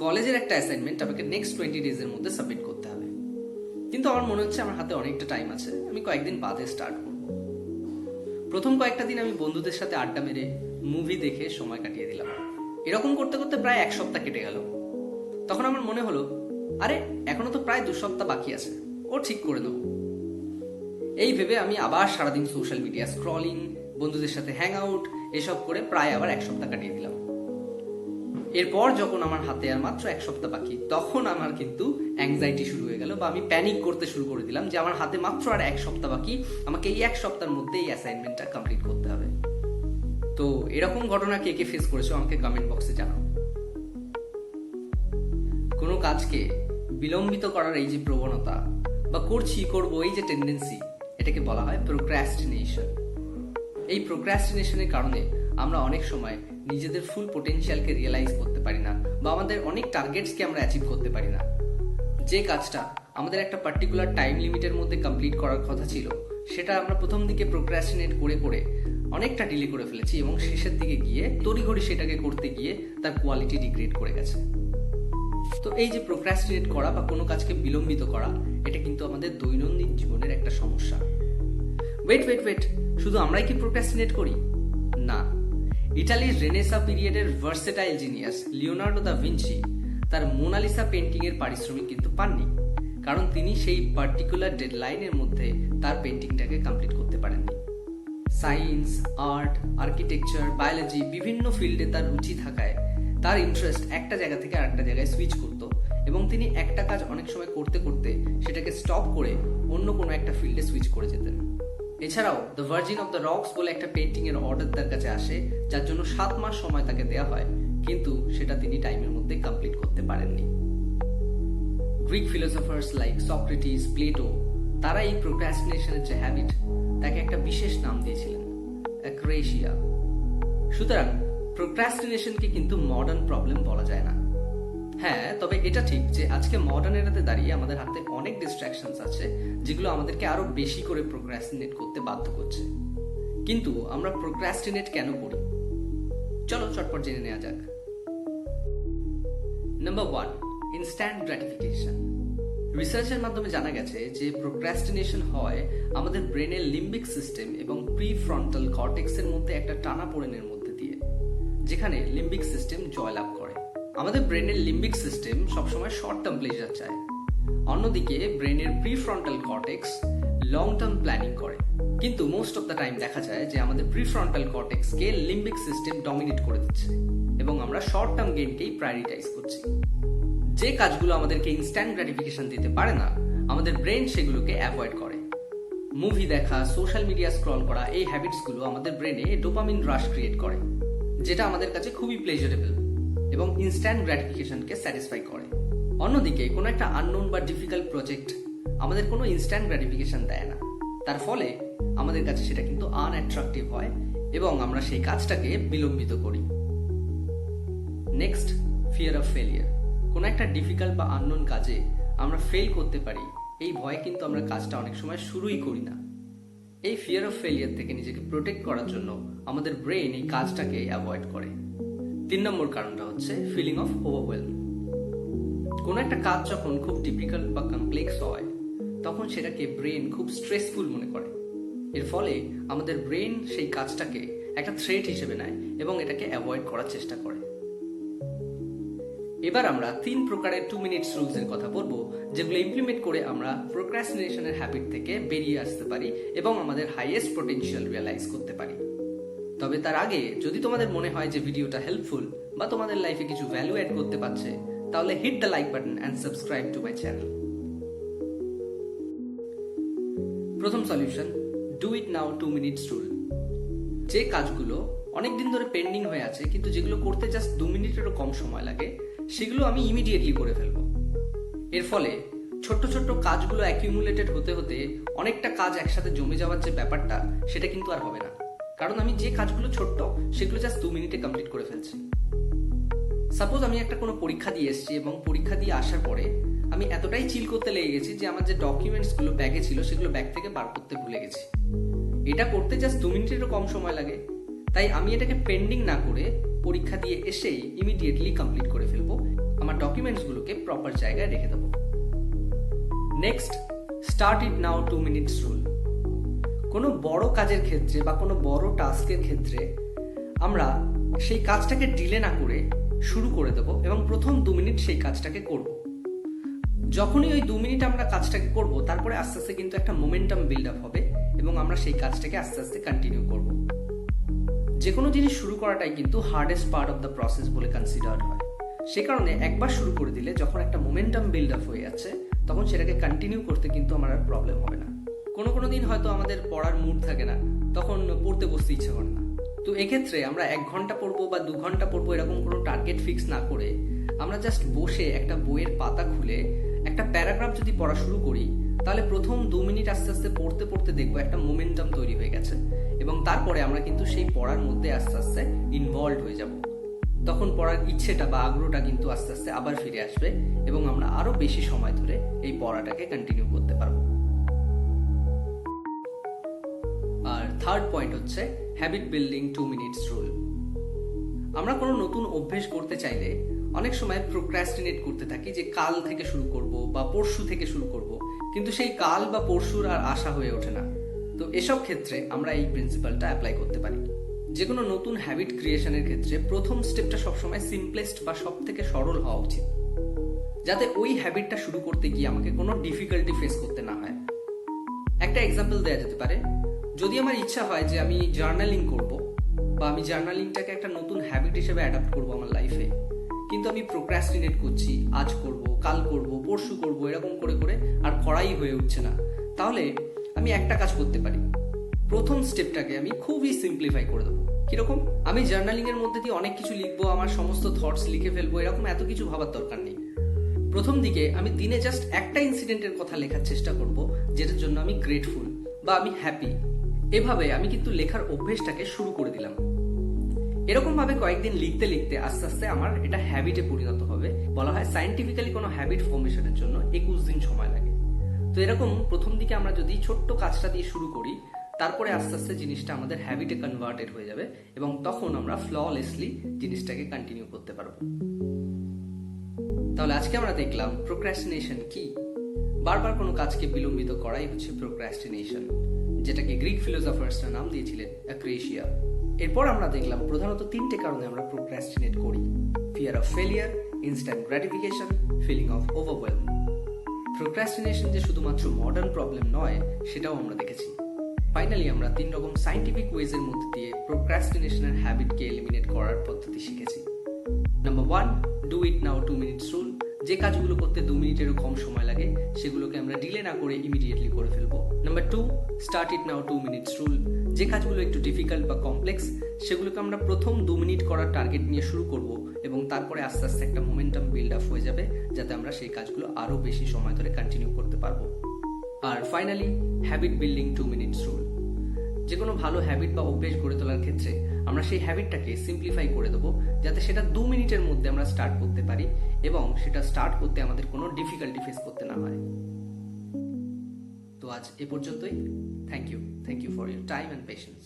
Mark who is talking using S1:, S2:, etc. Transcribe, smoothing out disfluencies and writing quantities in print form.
S1: কলেজের একটা অ্যাসাইনমেন্ট আমাকে নেক্সট 20 ডেজের মধ্যে সাবমিট করতে হবে, কিন্তু আমার মনে হচ্ছে আমার হাতে অনেকটা টাইম আছে, আমি কয়েকদিন বাদে স্টার্ট করব। প্রথম কয়েকটা দিন আমি বন্ধুদের সাথে আড্ডা মেরে মুভি দেখে সময় কাটিয়ে দিলাম। এরকম করতে করতে প্রায় 1 সপ্তাহ কেটে গেল। তখন আমার মনে হলো, আরে এখনো তো প্রায় 2 সপ্তাহ বাকি আছে, ও ঠিক করে দেবো। এই ভেবে আমি আবার সারাদিন সোশ্যাল মিডিয়া স্ক্রলিং, বন্ধুদের সাথে হ্যাং আউট এসব করে প্রায় আবার 1 সপ্তাহ কাটিয়ে দিলাম। এরপর যখন আমার হাতে আর মাত্র 1 সপ্তাহ বাকি, তখন আমার কিন্তু অ্যাংজাইটি শুরু হয়ে গেল, বা আমি প্যানিক করতে শুরু করে দিলাম যে আমার হাতে মাত্র আর 1 সপ্তাহ বাকি, আমাকে এই 1 সপ্তাহের মধ্যে এই অ্যাসাইনমেন্টটা কমপ্লিট করতে হবে। তো এরকম ঘটনা কে কে ফেস করেছো আমাকে কমেন্ট বক্সে জানাও। কোনো কাজকে বিলম্বিত করার এই যে প্রবণতা, বা করবো এই যে টেন্ডেন্সি, এটাকে বলা হয় প্রোক্রাস্টিনেশন। এই প্রোক্রাস্টিনেশনের কারণে আমরা অনেক সময় নিজেদের ফুল পোটেনশিয়ালকে রিয়েলাইজ করতে পারি না, বা আমাদের অনেক টার্গেটসকে আমরা অ্যাচিভ করতে পারি না। যে কাজটা আমাদের একটা পার্টিকুলার টাইম লিমিটের মধ্যে কমপ্লিট করার কথা ছিল, সেটা আমরা প্রথম দিকে প্রোক্রাস্টিনেট করে করে অনেকটা ডিলে করে ফেলেছি, এবং শেষের দিকে গিয়ে তড়িঘড়ি সেটাকে করতে গিয়ে তার কোয়ালিটি ডিগ্রেড করে গেছে। তো এই যে প্রোক্রাস্টিনেট করা বা কোনো কাজকে বিলম্বিত করা, এটা কিন্তু আমাদের দৈনন্দিন জীবনের একটা সমস্যা। ওয়েট, শুধু আমরাই কি প্রোক্রাস্টিনেট করি? না, ইটালির রেনেসা পিরিয়ডের versatile genius Leonardo da Vinci তার মোনালিসা পেন্টিং এর পারিশ্রমিক কিন্তু পাননি, কারণ তিনি সেই পার্টিকুলার ডেডলাইনের মধ্যে তার পেন্টিংটাকে কমপ্লিট করতে পারেননি। সায়েন্স, আর্ট, আর্কিটেকচার, বায়োলজি বিভিন্ন ফিল্ডে তার রুচি থাকায় তার ইন্টারেস্ট একটা জায়গা থেকে আরেকটা জায়গায় সুইচ করত, এবং তিনি একটা কাজ অনেক সময় করতে করতে সেটাকে স্টপ করে অন্য কোনো একটা ফিল্ডে সুইচ করে যেতেন। এছাড়াও the virgin of the rocks বলে একটা পেন্টিং এর অর্ডার তার কাছে আসে, যার জন্য 7 মাস সময় তাকে দেওয়া হয়, কিন্তু সেটা তিনি টাইমের মধ্যে কমপ্লিট করতে পারেননি। Greek philosophers like Socrates, Plato, তারা এই প্রোক্রাস্টিনেশনের যে হ্যাবিট, তাকে একটা বিশেষ নাম দিয়েছিলেন, অ্যাক্রেশিয়া। সুতরাং প্রোক্রাস্টিনেশনকে কিন্তু মডার্ন প্রবলেম বলা যায় না। হ্যাঁ, তবে এটা ঠিক যে আজকে মডার্ন এরাতে দাঁড়িয়ে আমাদের হাতে অনেক ডিস্ট্রাকশনস আছে, যেগুলো আমাদেরকে আরো বেশি করে প্রোক্রাস্টিনেট করতে বাধ্য করছে। কিন্তু আমরা প্রোক্রাস্টিনেট কেন করি? চলো চটপট জেনে নেওয়া যাক। Number 1, instant gratification. রিসার্চের মাধ্যমে জানা গেছে যে প্রোক্রাস্টিনেশন হয় আমাদের ব্রেনের লিম্বিক সিস্টেম এবং প্রিফ্রন্টাল কর্টেক্সের মধ্যে একটা টানাপোড়েনের মধ্যে দিয়ে, যেখানে লিম্বিক সিস্টেম জয়লাভ করে। আমাদের ব্রেনের লিম্বিক সিস্টেম সবসময় শর্ট টার্ম প্লেজার চায়, অন্যদিকে ব্রেনের prefrontal cortex long term planning করে। কিন্তু মোস্ট অফ দ্য টাইম দেখা যায় যে আমাদের প্রিফ্রন্টাল কর্টেক্সকে লিম্বিক সিস্টেম ডমিনেট করে দিচ্ছে, এবং আমরা শর্ট টার্ম গেইনকেই প্রায়োরিটাইজ করছি। যে কাজগুলো আমাদেরকে ইনস্ট্যান্ট গ্র্যাটিফিকেশন দিতে পারে না, আমাদের ব্রেন সেগুলোকে অ্যাভয়েড করে। মুভি দেখা, সোশ্যাল মিডিয়া স্ক্রল করা, এই হ্যাবিটসগুলো আমাদের ব্রেনে ডোপামিন রাশ ক্রিয়েট করে, যেটা আমাদের কাছে খুবই প্লেজারেবল এবং ইনস্ট্যান্ট গ্র্যাটিফিকেশনকে স্যাটিসফাই করে। অন্যদিকে কোনো একটা আননোন বা ডিফিকাল্ট প্রজেক্ট আমাদের কোনো ইনস্ট্যান্ট গ্র্যাটিফিকেশন দেয় না, তার ফলে আমাদের কাছে সেটা কিন্তু আনঅ্যাট্রাকটিভ হয়, এবং আমরা সেই কাজটাকে বিলম্বিত করি। Next, fear of failure. কোনো একটা ডিফিকাল্ট বা আননোন কাজে আমরা ফেল করতে পারি, এই ভয়ে কিন্তু আমরা কাজটা অনেক সময় শুরুই করি না। এই ফিয়ার অফ ফেলিয়ার থেকে নিজেকে প্রোটেক্ট করার জন্য আমাদের ব্রেন এই কাজটাকে অ্যাভয়েড করে। 3 নম্বর কারণটা হচ্ছে ফিলিং অফ ওভারওয়েলম। কোনো একটা কাজ যখন খুব ডিফিকাল্ট বা কমপ্লেক্স হয়, তখন সেটাকে ব্রেন খুব স্ট্রেসফুল মনে করে। এর ফলে আমাদের ব্রেন সেই কাজটাকে একটা থ্রেট হিসেবে নেয় এবং এটাকে অ্যাভয়েড করার চেষ্টা করে। এবার আমরা 3 প্রকারের 2 মিনিটস রুলস এর কথা বলবো, যেগুলো ইমপ্লিমেন্ট করে আমরা প্রোক্রাস্টিনেশনের হ্যাবিট থেকে বেরিয়ে আসতে পারি এবং আমাদের হাইয়েস্ট পটেনশিয়াল রিয়েলাইজ করতে পারি। তবে তার আগে যদি তোমাদের মনে হয় যে ভিডিওটা হেল্পফুল বা তোমাদের লাইফে কিছু ভ্যালু অ্যাড করতে পারছে, তাহলে hit the like button and subscribe to my channel. প্রথম solution, do it now 2 minutes rule. যে কাজগুলো অনেকদিন ধরে পেন্ডিং হয়ে আছে, কিন্তু যেগুলো করতে জাস্ট 2 মিনিটেরও কম সময় লাগে, সেগুলো আমি ইমিডিয়েটলি করে ফেলবো। এর ফলে ছোট্ট ছোট্ট কাজগুলো অ্যাকিউমুলেটেড হতে হতে অনেকটা কাজ একসাথে জমে যাওয়ার যে ব্যাপারটা, সেটা কিন্তু আর হবে না, কারণ আমি যে কাজগুলো ছোট্ট সেগুলো জাস্ট 2 মিনিটে কমপ্লিট করে ফেলছি। সাপোজ আমি একটা কোনো পরীক্ষা দিয়ে এসেছি, এবং পরীক্ষা দিয়ে আসার পরে আমি এতটাই চিল করতে লেগে গেছি যে আমার যে ডকুমেন্টসগুলো ব্যাগে ছিল সেগুলো ব্যাগ থেকে বার করতে ভুলে গেছি। এটা করতে জাস্ট 2 মিনিটেরও কম সময় লাগে, তাই আমি এটাকে পেন্ডিং না করে পরীক্ষা দিয়ে এসেই ইমিডিয়েটলি কমপ্লিট করে ফেলবো। আমার ডকুমেন্টসগুলোকে প্রপার জায়গায় রেখে দেবো। Next, start it now 2 minutes rule. কোনো বড় কাজের ক্ষেত্রে বা কোনো বড় টাস্কের ক্ষেত্রে আমরা সেই কাজটাকে ডিলে না করে শুরু করে দেবো এবং প্রথম 2 মিনিট সেই কাজটাকে করব। যখনই ওই 2 মিনিট আমরা কাজটাকে করব, তারপরে আস্তে আস্তে কিন্তু একটা মোমেন্টাম বিল্ড আপ হবে এবং আমরা সেই কাজটাকে আস্তে আস্তে কন্টিনিউ করব। যে কোনো জিনিস শুরু করাটাই কিন্তু hardest part of the process বলে কনসিডার্ড হয়। সে কারণে একবার শুরু করে দিলে যখন একটা মোমেন্টাম বিল্ড আপ হয়ে যাচ্ছে, তখন সেটাকে কন্টিনিউ করতে কিন্তু আমার আর প্রবলেম হবে না। কোনো দিন হয়তো আমাদের পড়ার মুড থাকে না, তখন পড়তে বসতে ইচ্ছে করে না। তো এক্ষেত্রে আমরা 1 ঘন্টা পড়বো বা 2 ঘন্টা পড়বো এরকম কোনো টার্গেট ফিক্স না করে আমরা জাস্ট বসে একটা বইয়ের পাতা খুলে একটা প্যারাগ্রাফ যদি পড়া শুরু করি, তাহলে প্রথম 2 মিনিট আস্তে আস্তে পড়তে পড়তে দেখবো একটা মোমেন্টাম তৈরি হয়ে গেছে এবং তারপরে আমরা কিন্তু সেই পড়ার মধ্যে আস্তে আস্তে ইনভলভ হয়ে যাব। তখন পড়ার ইচ্ছেটা বা আগ্রহটা কিন্তু আস্তে আস্তে আবার ফিরে আসবে এবং আমরা আরো বেশি সময় ধরে এই পড়াটাকে কন্টিনিউ করতে পারবো। আর থার্ড পয়েন্ট হচ্ছে হ্যাবিট বিল্ডিং 2 মিনিটস রুল। আমরা কোনো নতুন অভ্যেস করতে চাইলে অনেক সময় প্রোক্রাস্টিনেট করতে থাকি যে কাল থেকে শুরু করব বা পরশু থেকে শুরু করব, কিন্তু সেই কাল বা পরশুর আর আশা হয়ে ওঠে না। তো এসব ক্ষেত্রে আমরা এই প্রিন্সিপালটা অ্যাপ্লাই করতে পারি। যে কোনো নতুন হ্যাবিট ক্রিয়েশনের ক্ষেত্রে প্রথম স্টেপটা সবসময় সিম্পলেস্ট বা সব থেকে সরল হওয়া উচিত, যাতে ওই হ্যাবিটটা শুরু করতে গিয়ে আমাকে কোনো ডিফিকাল্টি ফেস করতে না হয়। একটা এক্সাম্পল দেওয়া যেতে পারে, যদি আমার ইচ্ছা হয় যে আমি জার্নালিং করব বা আমি জার্নালিংটাকে একটা নতুন হ্যাবিট হিসেবে অ্যাডাপ্ট করব আমার লাইফে, কিন্তু আমি প্রোক্রাস্টিনেট করছি, আজ করব, কাল করব, পরশু করব, এরকম করে করে আর করাই হয়ে উঠছে না, তাহলে আমি একটা কাজ করতে পারি। প্রথম স্টেপটাকে আমি খুবই সিম্পলিফাই করে দেবো। কিরকম? আমি জার্নালিং এর মধ্যে দিয়ে অনেক কিছু লিখবো, আমার সমস্ত থটস লিখে ফেলবো, এরকম এত কিছু ভাবার দরকার নেই। প্রথম দিকে আমি দিনে জাস্ট একটা ইনসিডেন্টের কথা লেখার চেষ্টা করব যেটার জন্য আমি গ্রেটফুল বা আমি হ্যাপি। এভাবে আমি কিন্তু লেখার অভ্যেসটাকে শুরু করে দিলাম। এরকম ভাবে কয়েকদিন লিখতে লিখতে আস্তে আস্তে আমার এটা হ্যাবিটে পরিণত হবে। বলা হয় সায়েন্টিফিক্যালি কোনো হ্যাবিট ফর্মেশনের জন্য 21 দিন সময় লাগে। তো এরকম প্রথম দিকে আমরা যদি ছোট্ট কাজটা দিয়ে শুরু করি, তারপরে আস্তে আস্তে জিনিসটা আমাদের হ্যাবিটে কনভার্টেড হয়ে যাবে এবং তখন আমরা ফ্ললেসলি জিনিসটাকে কন্টিনিউ করতে পারবো। তাহলে আজকে আমরা দেখলাম প্রোক্রাস্টিনেশন কি। বারবার কোনো কাজকে বিলম্বিত করাই হচ্ছে প্রোক্রাস্টিনেশন, যেটাকে গ্রিক ফিলোসফার্সরা নাম দিয়েছিলেন অ্যাক্রেশিয়া। এরপর আমরা দেখলাম প্রধানত 3টে কারণে আমরা প্রোক্রাস্টিনেট করি: fear of failure, instant gratification, feeling of overwhelm. Procrastination যে শুধুমাত্র মডার্ন প্রবলেম নয়, সেটাও আমরা দেখেছি। ফাইনালি আমরা 3 রকম সায়েন্টিফিক ওয়েজের মধ্যে দিয়ে প্রোক্রাস্টিনেশনের হ্যাবিটকে এলিমিনেট করার পদ্ধতি শিখেছি। Number 1, do it now 2 minutes rule. যে কাজগুলো করতে 2 মিনিটেরও কম সময় লাগে সেগুলোকে আমরা ডিলে না করে ইমিডিয়েটলি করে ফেলবো। Number 2, start it now 2 minutes rule. যে কাজগুলো একটু ডিফিকাল্ট বা কমপ্লেক্স সেগুলোকে আমরা প্রথম 2 মিনিট করার টার্গেট নিয়ে শুরু করব এবং তারপরে আস্তে আস্তে একটা মোমেন্টাম বিল্ড আপ হয়ে যাবে, যাতে আমরা সেই কাজগুলো আরো বেশি সময় ধরে কন্টিনিউ করতে পারবো। আর finally habit building 2 minutes rule. যে কোনো ভালো হ্যাবিট বা অভ্যেস গড়ে তোলার ক্ষেত্রে আমরা সেই হ্যাবিটটাকে সিম্পলিফাই করে দেবো, যাতে সেটা 2 মিনিটের মধ্যে আমরা স্টার্ট করতে পারি এবং সেটা স্টার্ট করতে আমাদের কোনো ডিফিকাল্টি ফেস করতে না হয়। তো আজ এ পর্যন্তই। Thank you for your time and patience.